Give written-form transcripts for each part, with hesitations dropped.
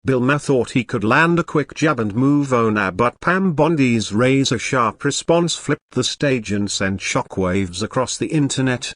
Bill Maher thought he could land a quick jab and move on, but Pam Bondi's razor-sharp response flipped the stage and sent shockwaves across the internet.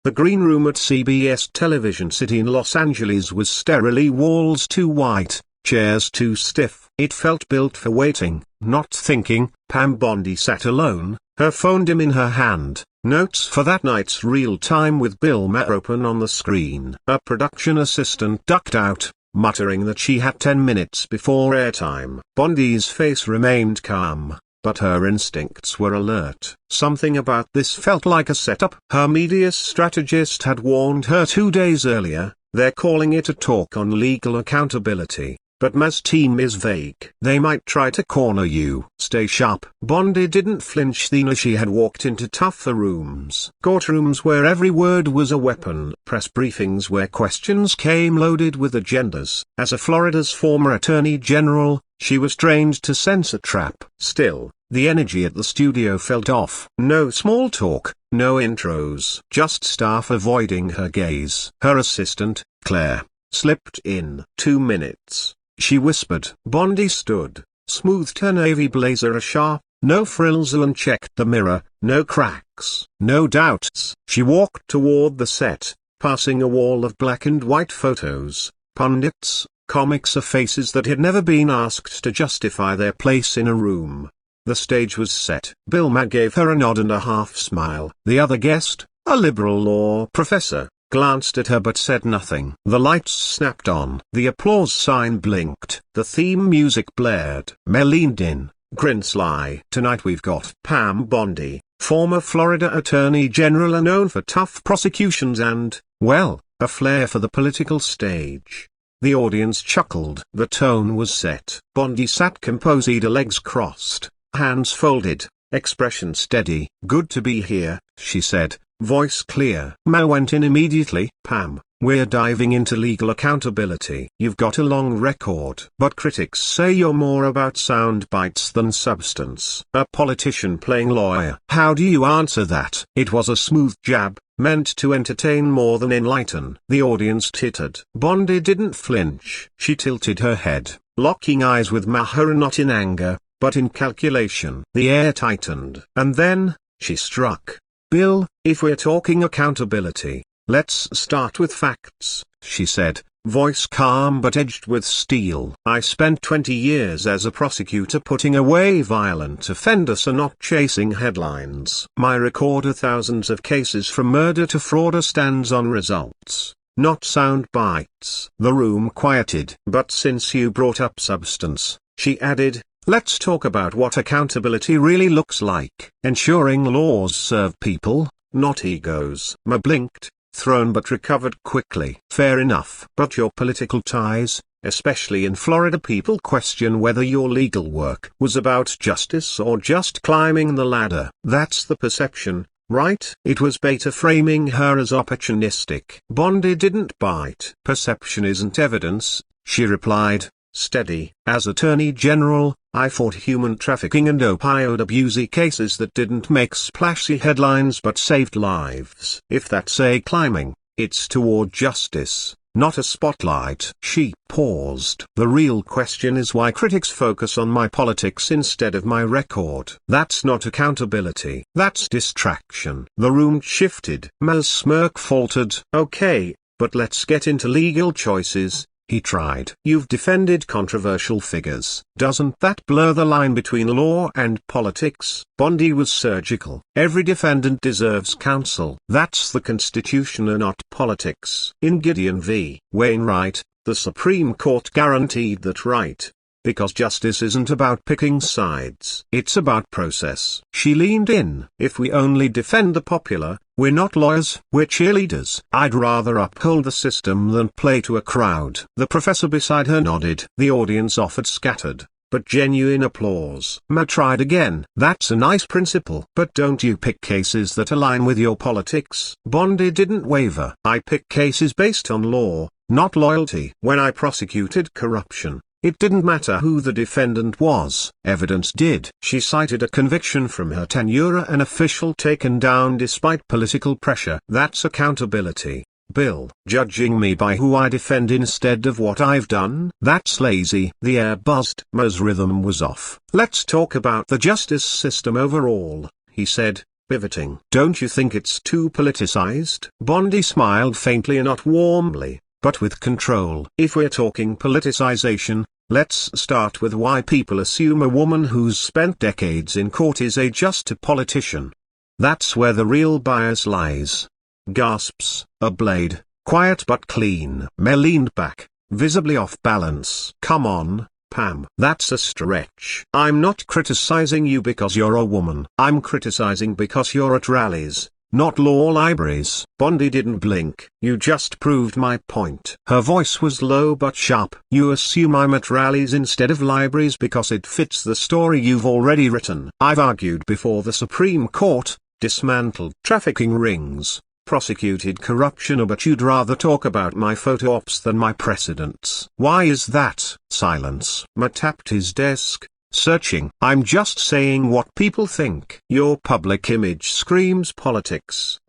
The green room at CBS Television City in Los Angeles was sterile, walls too white, chairs too stiff. It felt built for waiting, not thinking. Pam Bondi sat alone, her phone dim in her hand, notes for that night's Real Time with Bill Maher open on the screen. A production assistant ducked out, muttering that she had 10 minutes before airtime. Bondi's face remained calm, but her instincts were alert. Something about this felt like a setup. Her media strategist had warned her 2 days earlier. They're calling it a talk on legal accountability, but Maher's team is vague. They might try to corner you. Stay sharp. Bondi didn't flinch. She had walked into tougher rooms. Courtrooms where every word was a weapon. Press briefings where questions came loaded with agendas. As a Florida's former attorney general, she was trained to sense a trap. Still, the energy at the studio felt off. No small talk, no intros. Just staff avoiding her gaze. Her assistant, Claire, slipped in. 2 minutes, she whispered. Bondi stood, smoothed her navy blazer sharp, no frills, and checked the mirror. No cracks, no doubts. She walked toward the set, passing a wall of black and white photos, pundits, comics of faces that had never been asked to justify their place in a room. The stage was set. Bill Maher gave her a nod and a half smile. The other guest, a liberal law professor, glanced at her but said nothing. The lights snapped on. The applause sign blinked. The theme music blared. Maher leaned in, grin sly. Tonight we've got Pam Bondi, former Florida Attorney General, known for tough prosecutions and, well, a flair for the political stage. The audience chuckled. The tone was set. Bondi sat composed, legs crossed, hands folded, expression steady. Good to be here, she said, voice clear. Maher went in immediately. Pam, we're diving into legal accountability. You've got a long record, but critics say you're more about sound bites than substance. A politician playing lawyer. How do you answer that? It was a smooth jab, meant to entertain more than enlighten. The audience tittered. Bondi didn't flinch. She tilted her head, locking eyes with Maher, not in anger, but in calculation. The air tightened. And then, she struck. Bill, if we're talking accountability, let's start with facts, she said, voice calm but edged with steel. I spent 20 years as a prosecutor putting away violent offenders and not chasing headlines. My record of thousands of cases from murder to fraud stands on results, not sound bites. The room quieted. But since you brought up substance, she added, let's talk about what accountability really looks like. Ensuring laws serve people, not egos. Maher blinked, thrown but recovered quickly. Fair enough. But your political ties, especially in Florida, people question whether your legal work was about justice or just climbing the ladder. That's the perception, right? It was beta framing her as opportunistic. Bondi didn't bite. Perception isn't evidence, she replied, steady. As Attorney General, I fought human trafficking and opioid abuse cases that didn't make splashy headlines but saved lives. If that's a climbing, it's toward justice, not a spotlight. She paused. The real question is why critics focus on my politics instead of my record. That's not accountability. That's distraction. The room shifted. Maher's smirk faltered. Okay, but let's get into legal choices. He tried. You've defended controversial figures. Doesn't that blur the line between law and politics? Bondi was surgical. Every defendant deserves counsel. That's the Constitution and not politics. In Gideon v. Wainwright, the Supreme Court guaranteed that right. Because justice isn't about picking sides. It's about process. She leaned in. If we only defend the popular, we're not lawyers, we're cheerleaders. I'd rather uphold the system than play to a crowd. The professor beside her nodded. The audience offered scattered, but genuine applause. Maher tried again. That's a nice principle. But don't you pick cases that align with your politics? Bondi didn't waver. I pick cases based on law, not loyalty. When I prosecuted corruption, it didn't matter who the defendant was. Evidence did. She cited a conviction from her tenure, an official taken down despite political pressure. That's accountability. Bill, judging me by who I defend instead of what I've done? That's lazy. The air buzzed. Ma's rhythm was off. Let's talk about the justice system overall, he said, pivoting. Don't you think it's too politicized? Bondi smiled faintly and not warmly, but with control. If we're talking politicization, let's start with why people assume a woman who's spent decades in court is just a politician. That's where the real bias lies. Gasps, a blade, quiet but clean. Mel leaned back, visibly off balance. Come on, Pam. That's a stretch. I'm not criticizing you because you're a woman. I'm criticizing because you're at rallies, not law libraries. Bondi didn't blink. You just proved my point. Her voice was low but sharp. You assume I'm at rallies instead of libraries because it fits the story you've already written. I've argued before the Supreme Court, dismantled trafficking rings, prosecuted corruption, but you'd rather talk about my photo ops than my precedents. Why is that? Silence. Matt tapped his desk, searching. I'm just saying what people think. Your public image screams politics.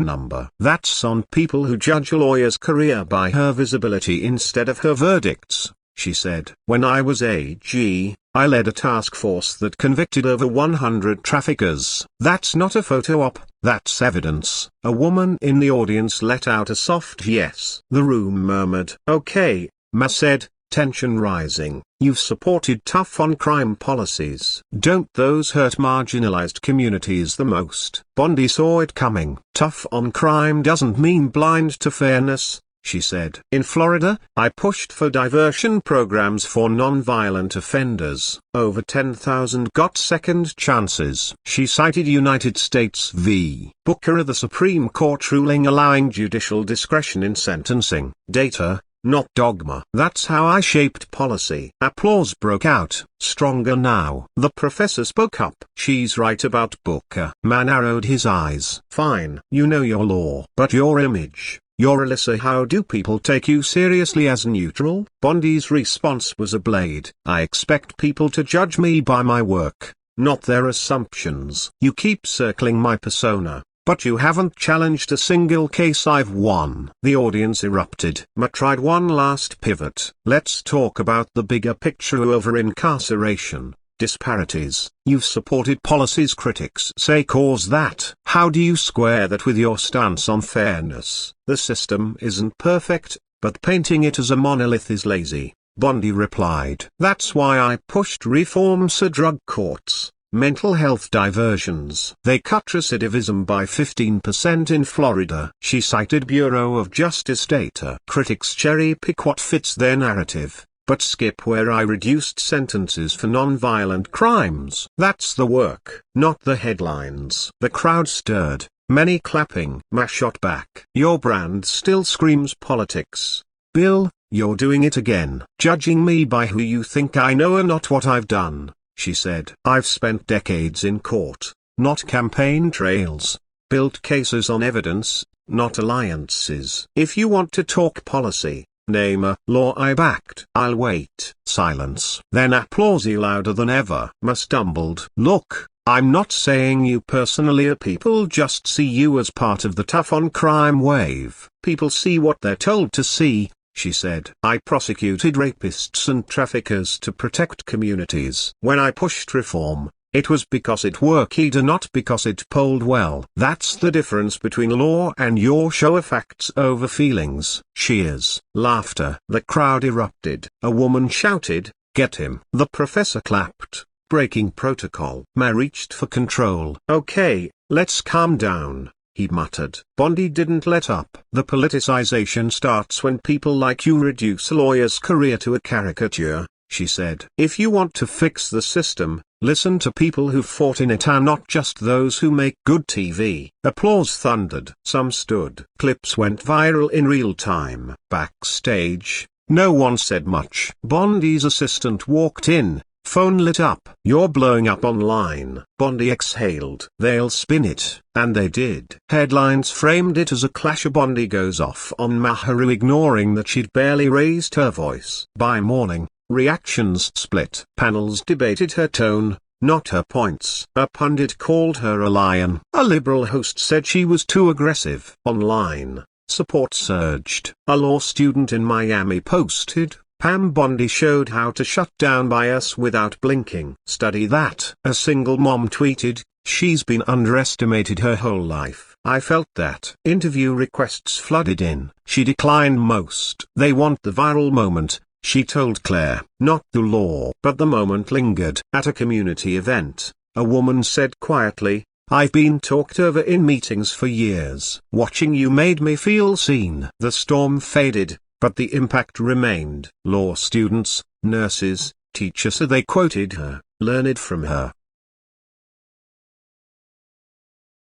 That's on people who judge a lawyer's career by her visibility instead of her verdicts, she said. When I was AG, I led a task force that convicted over 100 traffickers. That's not a photo op, that's evidence. A woman in the audience let out a soft yes. The room murmured. Okay, Ma said, tension rising. You've supported tough on crime policies. Don't those hurt marginalized communities the most? Bondi saw it coming. Tough on crime doesn't mean blind to fairness, she said. In Florida, I pushed for diversion programs for non-violent offenders. Over 10,000 got second chances. She cited United States v. Booker, the Supreme Court ruling allowing judicial discretion in sentencing. Data, not dogma. That's how I shaped policy. Applause broke out, stronger now. The professor spoke up. She's right about Booker. Man narrowed his eyes. Fine. You know your law. But your image. You're Alyssa. How do people take you seriously as neutral? Bondi's response was a blade. I expect people to judge me by my work, not their assumptions. You keep circling my persona, but you haven't challenged a single case I've won. The audience erupted. Ma tried one last pivot. Let's talk about the bigger picture over incarceration. Disparities. You've supported policies critics say cause that. How do you square that with your stance on fairness? The system isn't perfect, but painting it as a monolith is lazy, Bondi replied. That's why I pushed reforms for drug courts, mental health diversions. They cut recidivism by 15% in Florida. She cited Bureau of Justice data. Critics cherry pick what fits their narrative, but skip where I reduced sentences for non-violent crimes. That's the work, not the headlines. The crowd stirred, many clapping. Ma shot back. Your brand still screams politics. Bill, you're doing it again. Judging me by who you think I know and not what I've done, she said. I've spent decades in court, not campaign trails. Built cases on evidence, not alliances. If you want to talk policy, name a law I backed. I'll wait. Silence. Then applause louder than ever. Ma stumbled. Look, I'm not saying you personally. People just see you as part of the tough on crime wave. People see what they're told to see, she said. I prosecuted rapists and traffickers to protect communities. When I pushed reform, it was because it worked, not because it polled well. That's the difference between law and your show of facts over feelings. Cheers. Laughter. The crowd erupted. A woman shouted, "Get him." The professor clapped, breaking protocol. Ma reached for control. Okay, let's calm down, he muttered. Bondi didn't let up. The politicization starts when people like you reduce a lawyer's career to a caricature, she said. If you want to fix the system, listen to people who fought in it and not just those who make good TV. Applause thundered. Some stood. Clips went viral in real time. Backstage, no one said much. Bondi's assistant walked in, phone lit up. You're blowing up online. Bondi exhaled. They'll spin it. And they did. Headlines framed it as a clash. Bondi goes off on Maher, ignoring that she'd barely raised her voice. By morning, reactions split. Panels debated her tone, not her points. A pundit called her a lion. A liberal host said she was too aggressive. Online, Support surged. A law student in Miami posted, "Pam Bondi showed how to shut down bias without blinking." Study that. A single mom tweeted, "She's been underestimated her whole life. I felt that." Interview requests flooded in. She declined most. They want the viral moment, she told Claire. Not the law. But the moment lingered. At a community event, a woman said quietly, "I've been talked over in meetings for years. Watching you made me feel seen." The storm faded, but the impact remained. Law students, nurses, teachers, so they quoted her, learned from her.